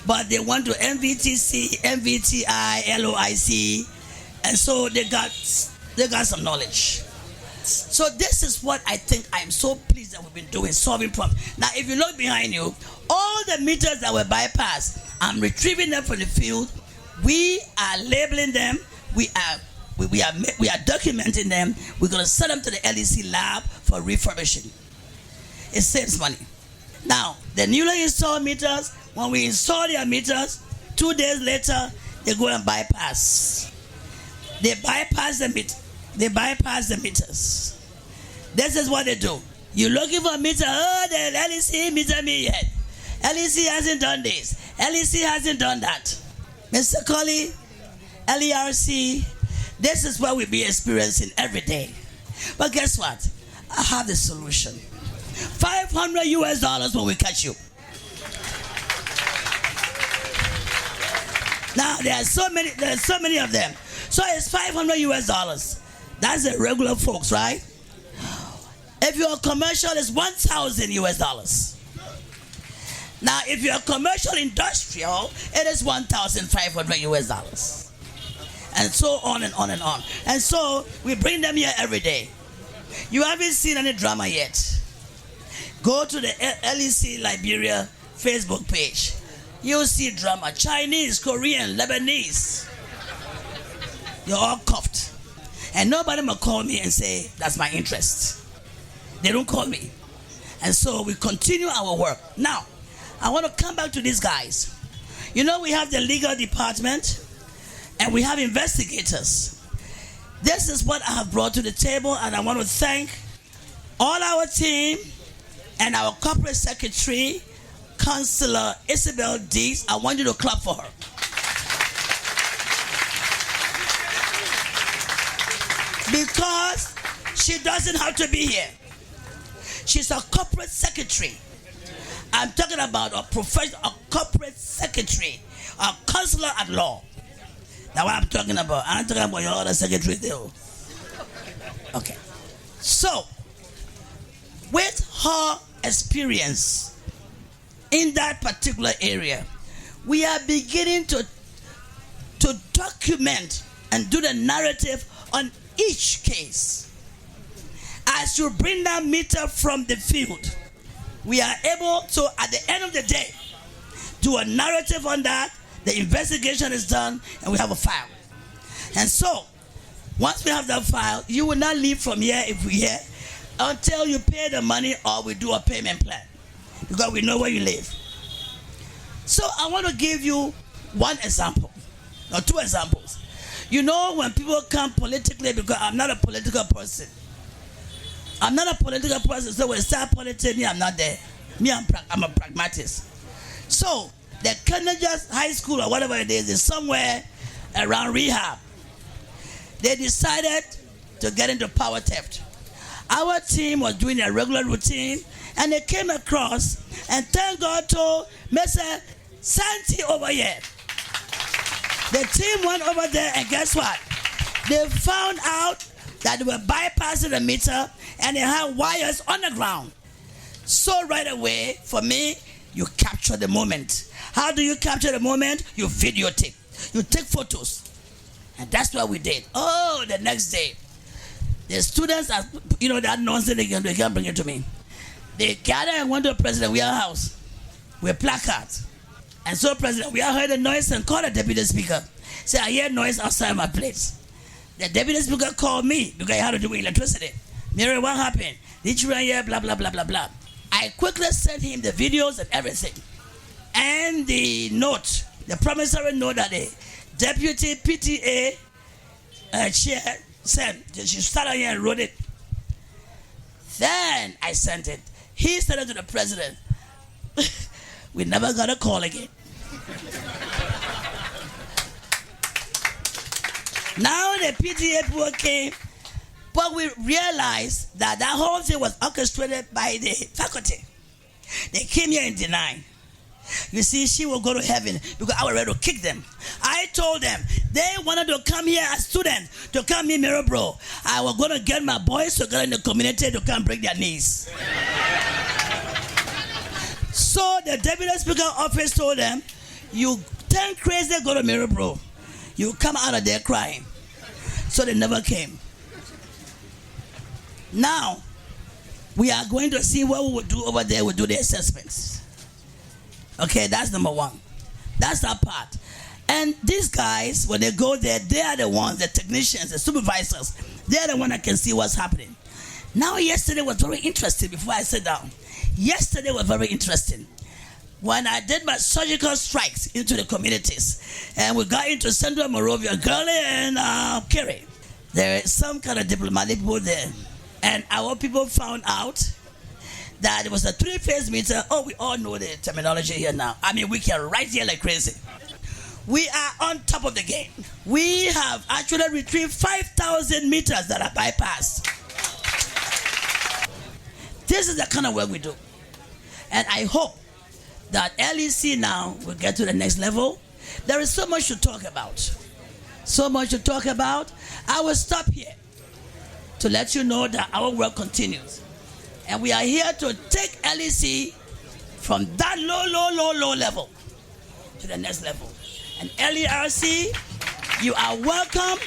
but they went to MVTC, MVTI, LOIC, and so they got some knowledge. So this is what I think I'm so pleased that we've been doing, solving problems. Now, if you look behind you, all the meters that were bypassed, I'm retrieving them from the field. We are labeling them. We are documenting them. We're going to send them to the LEC lab for refurbishing. It saves money. Now, the newly installed meters, when we install their meters, 2 days later, they go and bypass. They bypass the meters. This is what they do. You're looking for a meter. Oh, the LEC meter me yet. LEC hasn't done this. LEC hasn't done that. Mr. Colley, LERC, this is what we be experiencing every day. But guess what? I have the solution. $500 when we catch you. Now there are so many of them. So it's $500. That's the regular folks, right? If you're commercial, it's $1,000. Now, if you're commercial industrial, it is $1,500. And so on and on and on. And so we bring them here every day. You haven't seen any drama yet. Go to the LEC Liberia Facebook page. You'll see drama. Chinese, Korean, Lebanese. You're all cuffed. And nobody will call me and say, that's my interest. They don't call me. And so we continue our work. Now, I want to come back to these guys. You know, we have the legal department and we have investigators. This is what I have brought to the table, and I want to thank all our team and our corporate secretary, Councillor Isabel Dees. I want you to clap for her. Because she doesn't have to be here. She's a corporate secretary. I'm talking about a corporate secretary, a counselor at law. That's what I'm talking about. I'm talking about your other secretary there. Okay. So, with her experience in that particular area, we are beginning to document and do the narrative on each case. As you bring that meter from the field, we are able to, at the end of the day, do a narrative on that. The investigation is done, and we have a file. And so, once we have that file, you will not leave from here if we're here until you pay the money or we do a payment plan, because we know where you live. So I want to give you one example, or two examples. You know, when people come politically, because I'm not a political person. I'm not a political person, so when they start politics, me, I'm not there. Me, I'm a pragmatist. So, the Canadians High School or whatever it is somewhere around rehab. They decided to get into power theft. Our team was doing their regular routine, and they came across, and thank God to Mr. Santi over here. The team went over there, and guess what? They found out that they were bypassing the meter, and they had wires on the ground. So right away, for me, you capture the moment. How do you capture the moment? You videotape. You take photos. And that's what we did. Oh, the next day, the students, you know, that nonsense, they can't bring it to me. They gathered and went to the president, we are house, with placards. And so, President, we all heard the noise and called the deputy speaker. Say, I hear noise outside my place. The deputy speaker called me because he had to do with electricity. Mary, what happened? Did you run here? Blah, blah, blah, blah, blah. I quickly sent him the videos and everything. And the note, the promissory note that the deputy PTA chair sent. She started here and wrote it. Then I sent it. He sent it to the president. We never got a call again. Now the PTA people came, but we realized that that whole thing was orchestrated by the faculty. They came here and denied. You see, she will go to heaven because I was ready to kick them. I told them they wanted to come here as students to come in Mirabro. I was going to get my boys to get in the community to come break their knees. So the Deputy Speaker office told them, you turn crazy, go to Mirabro. You come out of there crying. So they never came. Now, we are going to see what we will do over there. We'll do the assessments. Okay, that's number one. That's that part. And these guys, when they go there, they are the ones, the technicians, the supervisors. They are the ones that can see what's happening. Now, yesterday was very interesting before I sat down. Yesterday was very interesting. When I did my surgical strikes into the communities, and we got into Central Monrovia, Gurley and Kerry, there is some kind of diplomatic people there. And our people found out that it was a 3-phase meter. Oh, we all know the terminology here now. I mean, we can write here like crazy. We are on top of the game. We have actually retrieved 5,000 meters that are bypassed. This is the kind of work we do. And I hope that LEC now will get to the next level. There is so much to talk about. So much to talk about. I will stop here to let you know that our work continues. And we are here to take LEC from that low level to the next level. And LERC, you are welcome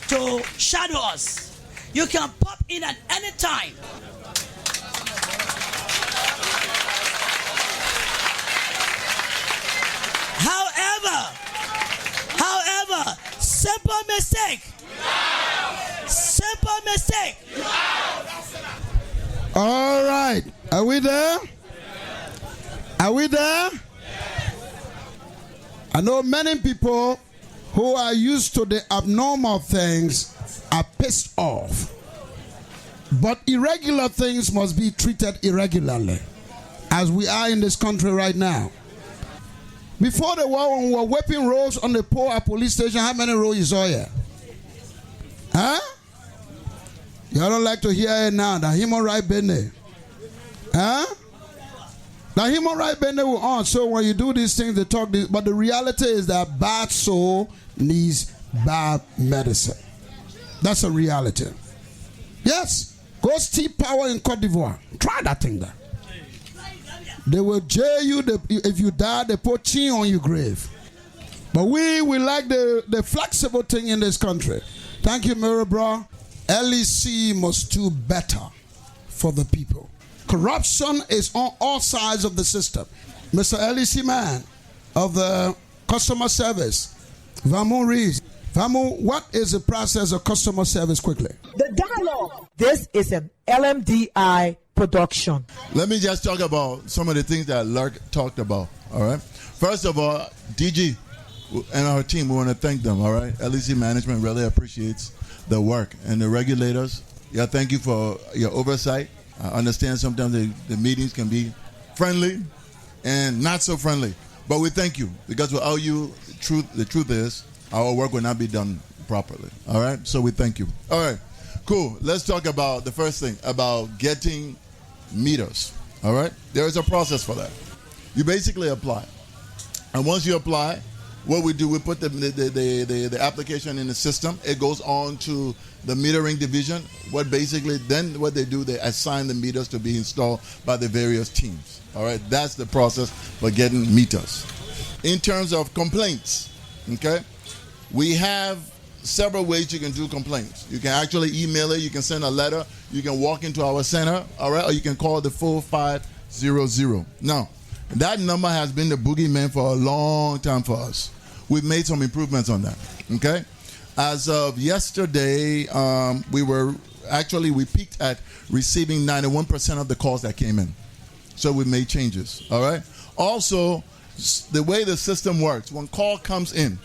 to shadow us. You can pop in at any time. However, simple mistake. Simple mistake. All right. Are we there? Are we there? I know many people who are used to the abnormal things are pissed off. But irregular things must be treated irregularly, as we are in this country right now. Before the war, when we were whipping rolls on the pole at police station, how many rolls you saw here? Huh? Y'all don't like to hear it now. The human right business. Huh? The human right business will on. So when you do these things, they talk this. But the reality is that bad soul needs bad medicine. That's a reality. Yes. Go steep power in Cote d'Ivoire. Try that thing there. They will jail you. If you die, they put chin on your grave. But we like the flexible thing in this country. Thank you, Mirabra. LEC must do better for the people. Corruption is on all sides of the system. Mr. LEC man of the customer service, Vamu Reeves. Vamu, what is the process of customer service quickly? The dialogue. This is an LMDI production. Let me just talk about some of the things that LERC talked about. All right. First of all, DG and our team, we want to thank them. All right. LEC management really appreciates the work, and the regulators. Yeah, thank you for your oversight. I understand sometimes the meetings can be friendly and not so friendly, but we thank you because without you, the truth is our work will not be done properly. All right. So we thank you. All right. Cool. Let's talk about the first thing about getting meters. All right. There is a process for that. You basically apply, and once you apply, what we do, we put the application in the system. It goes on to the metering division. What they do, they assign the meters to be installed by the various teams. All right. That's the process for getting meters. In terms of complaints, okay, we have several ways you can do complaints. You can actually email it. You can send a letter. You can walk into our center, all right, or you can call the 4500. Now, that number has been the boogeyman for a long time for us. We've made some improvements on that, okay? As of yesterday, we peaked at receiving 91% of the calls that came in. So we made changes, all right? Also, the way the system works, when call comes in,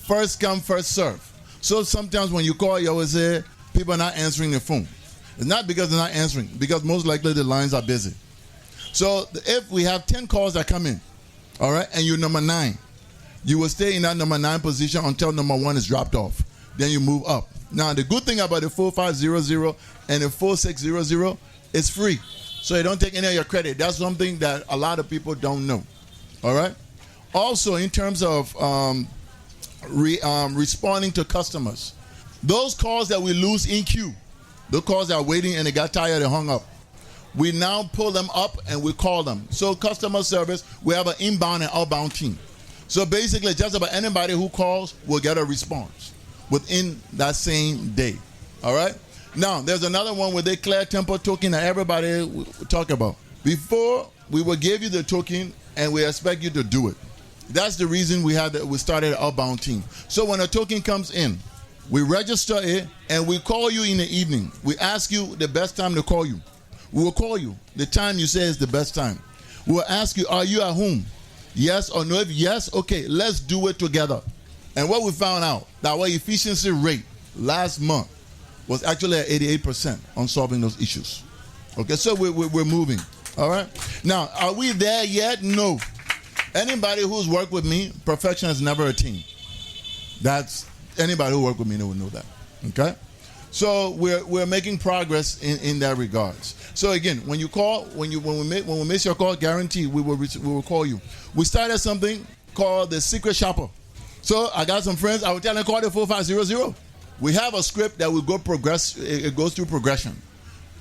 first come, first serve. So sometimes when you call, you always say, people are not answering their phone. It's not because they're not answering, because most likely the lines are busy. So if we have 10 calls that come in, all right, and you're number 9, you will stay in that number 9 position until number 1 is dropped off. Then you move up. Now, the good thing about the 4500 and the 4600 is free. So they don't take any of your credit. That's something that a lot of people don't know. All right? Also, in terms of responding to customers, those calls that we lose in queue, those calls that are waiting and they got tired and hung up, we now pull them up and we call them. So customer service, we have an inbound and outbound team. So basically, just about anybody who calls will get a response within that same day. All right? Now, there's another one with the clear tempo token that everybody will talk about. Before, we will give you the token and we expect you to do it. That's the reason we started an outbound team. So when a token comes in, we register it and we call you in the evening. We ask you the best time to call you. We will call you the time you say is the best time. We will ask you, are you at home? Yes or no? If yes, okay, let's do it together. And what we found out, that our efficiency rate last month was actually at 88% on solving those issues. Okay, so we're moving. All right? Now, are we there yet? No. Anybody who's worked with me, perfection is never attained. That's anybody who worked with me will know that. Okay? So we're making progress in that regards. So again, when you call, when we miss your call, guaranteed we will call you. We started something called the secret shopper. So I got some friends, I will tell them call the 4500. We have a script that will it goes through progression.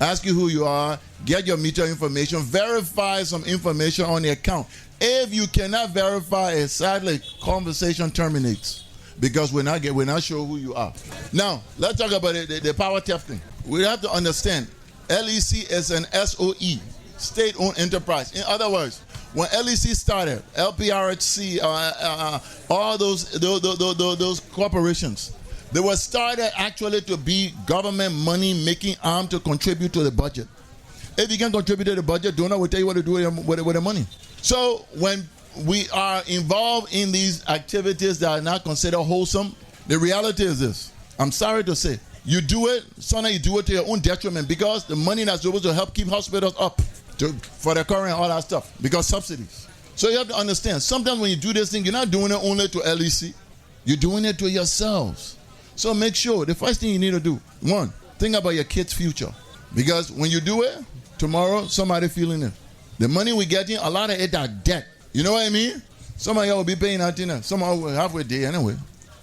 Ask you who you are, get your meter information, verify some information on the account. If you cannot verify it, sadly, conversation terminates because we're not sure who you are. Now, let's talk about the power theft thing. We have to understand, LEC is an SOE, state-owned enterprise. In other words, when LEC started, LPRHC, all those corporations, they were started actually to be government money making arm to contribute to the budget. If you can contribute to the budget, donor will tell you what to do with the money. So when we are involved in these activities that are not considered wholesome, the reality is this. I'm sorry to say, you do it, sometimes you do it to your own detriment because the money that's supposed to help keep hospitals up for the current and all that stuff, because subsidies. So you have to understand, sometimes when you do this thing, you're not doing it only to LEC, you're doing it to yourselves. So make sure, the first thing you need to do, one, think about your kids' future. Because when you do it, tomorrow, somebody feeling it. The money we're getting, a lot of it are debt. You know what I mean? Some of y'all will be paying that dinner. Some of you will halfway day anyway.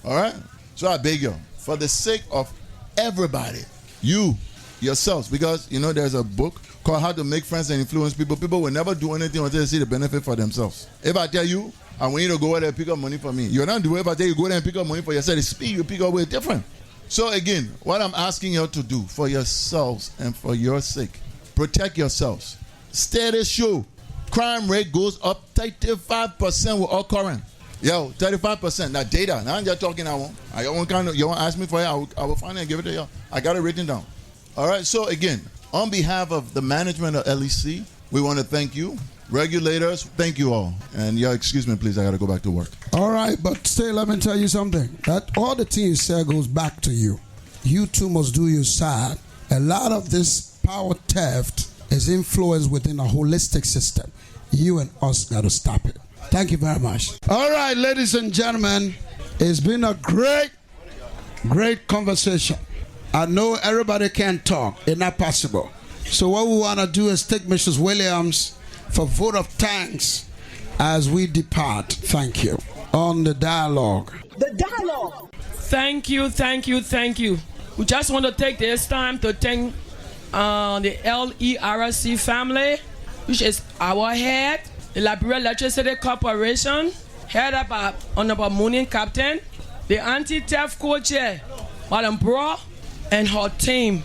All right? So I beg you, for the sake of everybody, you, yourselves, because, there's a book called How to Make Friends and Influence People. People will never do anything until they see the benefit for themselves. If I tell you, I want you to go there and pick up money for me, you're not doing it. If I tell you go there and pick up money for yourself, the speed you pick up way different. So again, what I'm asking you to do for yourselves and for your sake, protect yourselves. Steady show. Crime rate goes up 35% with all current. Yo, 35%. That data. Now I'm just talking. You want to ask me for it? I will find it and give it to you. I got it written down. All right. So again, on behalf of the management of LEC, we want to thank you. Regulators, thank you all. And excuse me, please. I got to go back to work. All right, but stay. Let me tell you something. That all the things said goes back to you. You too must do your side. A lot of this power theft is influenced within a holistic system. You and us got to stop it. Thank you very much. All right, ladies and gentlemen, it's been a great conversation. I know everybody can't talk. It's not possible. So what we want to do is take Mrs. Williams for vote of thanks as we depart. Thank you. On the dialogue. The dialogue. Thank you. We just want to take this time to thank the LERC family, which is our head, the Liberia Electricity Corporation, head up by Honorable Mooning Captain, the anti-theft co-chair, Madam BROH, and her team.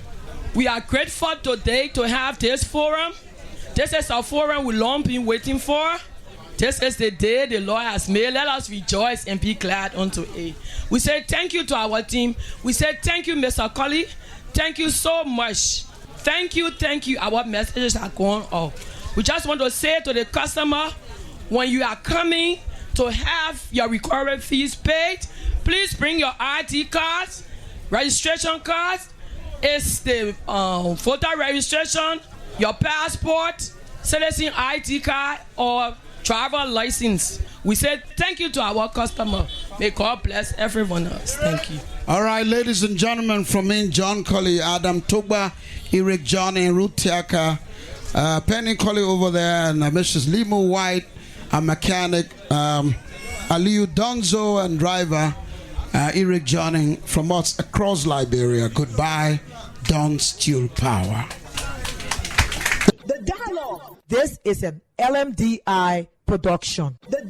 We are grateful today to have this forum. This is a forum we've long been waiting for. This is the day the Lord has made. Let us rejoice and be glad unto it. We say thank you to our team. We say thank you, Mr. Colley. Thank you so much. Thank you. Our messages are going off. We just want to say to the customer, when you are coming to have your recurring fees paid, please bring your ID cards, registration cards. It's the voter registration, your passport, citizen ID card, or driver license. We say thank you to our customer. May God bless everyone else. Thank you. All right, ladies and gentlemen, from me, John Colley, Adam Togba, Eric John, and Ruth Tiaka, Penny Colley over there, and Mrs. Limo White, a mechanic, Aliu Donzo, and driver Eric Johnning from us across Liberia. Goodbye, Don Steel Power. The dialogue. This is an LMDI production. The